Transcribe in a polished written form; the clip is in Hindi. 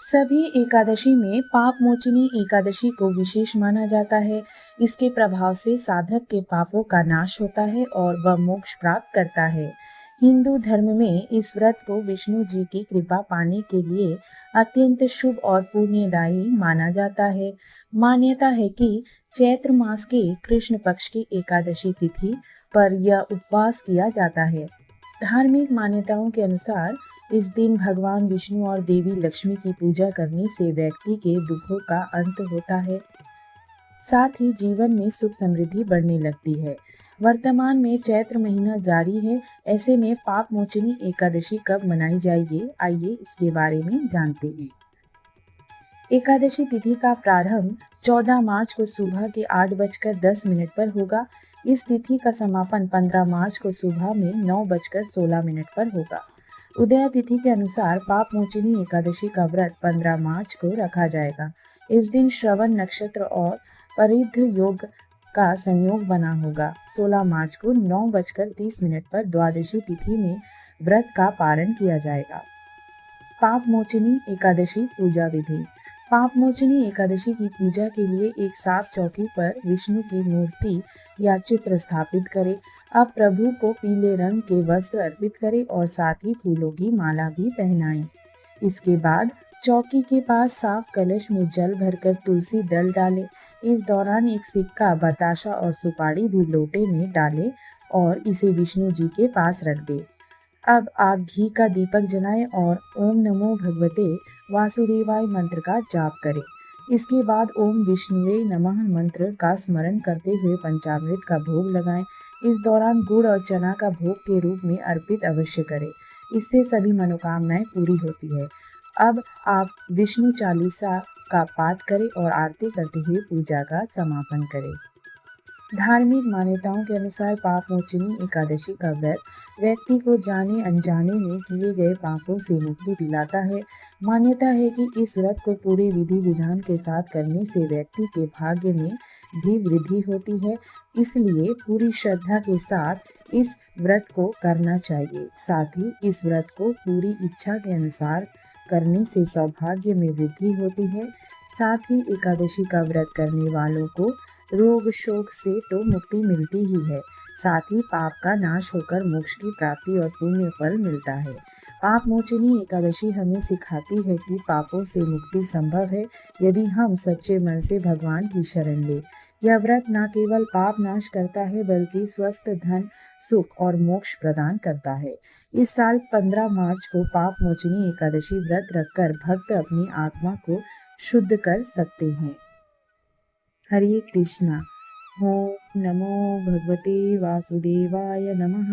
सभी एकादशी में पाप मोचनी एकादशी को विशेष माना जाता है। इसके प्रभाव से साधक के पापों का नाश होता है और वह मोक्ष प्राप्त करता है। हिंदू धर्म में इस व्रत को विष्णु जी की कृपा पाने के लिए अत्यंत शुभ और पुण्यदायी माना जाता है। मान्यता है कि चैत्र मास के कृष्ण पक्ष की एकादशी तिथि पर यह उपवास किया जाता है। धार्मिक मान्यताओं के अनुसार इस दिन भगवान विष्णु और देवी लक्ष्मी की पूजा करने से व्यक्ति के दुखों का अंत होता है, साथ ही जीवन में सुख समृद्धि बढ़ने लगती है। वर्तमान में चैत्र महीना जारी है, ऐसे में पाप मोचनी एकादशी कब मनाई जाएगी, आइए इसके बारे में जानते हैं। एकादशी तिथि का प्रारंभ 14 मार्च को सुबह के 8:10 पर होगा। इस तिथि का समापन 15 मार्च को सुबह में 9:16 पर होगा। उदय तिथि के अनुसार पाप मोचनी एकादशी का व्रत 15 मार्च को रखा जाएगा। इस दिन श्रवण नक्षत्र और परिध योग का संयोग बना होगा। 16 मार्च को 9:30 पर द्वादशी तिथि में व्रत का पारण किया जाएगा। पाप मोचनी एकादशी पूजा विधि। पाप मोचनी एकादशी की पूजा के लिए एक साफ चौकी पर विष्णु की मूर्ति या चित्र स्थापित करें। अब प्रभु को पीले रंग के वस्त्र अर्पित करें और साथ ही फूलों की माला भी पहनाएं। इसके बाद चौकी के पास साफ कलश में जल भरकर तुलसी दल डालें। इस दौरान एक सिक्का, बताशा और सुपारी भी लोटे में डालें और इसे विष्णु जी के पास रख दें। अब आप घी का दीपक जलाएं और ओम नमो भगवते वासुदेवाय मंत्र का जाप करें। इसके बाद ओम विष्णुवे नमः मंत्र का स्मरण करते हुए पंचामृत का भोग लगाएं। इस दौरान गुड़ और चना का भोग के रूप में अर्पित अवश्य करें। इससे सभी मनोकामनाएं पूरी होती है। अब आप विष्णु चालीसा का पाठ करें और आरती करते हुए पूजा का समापन करें। धार्मिक मान्यताओं के अनुसार पाप मोचनी एकादशी का व्रत व्यक्ति को जाने अनजाने में किए गए पापों से मुक्ति दिलाता है। मान्यता है कि इस व्रत को पूरे विधि विधान के साथ करने से व्यक्ति के भाग्य में भी वृद्धि होती है, इसलिए पूरी श्रद्धा के साथ इस व्रत को करना चाहिए। साथ ही इस व्रत को पूरी इच्छा के अनुसार करने से सौभाग्य में वृद्धि होती है। साथ ही एकादशी का व्रत करने वालों को रोग शोक से तो मुक्ति मिलती ही है, साथ ही पाप का नाश होकर मोक्ष की प्राप्ति और पुण्य फल मिलता है। पाप मोचनी एकादशी हमें सिखाती है कि पापों से मुक्ति संभव है यदि हम सच्चे मन से भगवान की शरण ले। यह व्रत न केवल पाप नाश करता है बल्कि स्वस्थ धन, सुख और मोक्ष प्रदान करता है। इस साल 15 मार्च को पाप मोचनी एकादशी व्रत रखकर भक्त अपनी आत्मा को शुद्ध कर सकते हैं। हरे कृष्णा। ओम नमो भगवते वासुदेवाय नमः।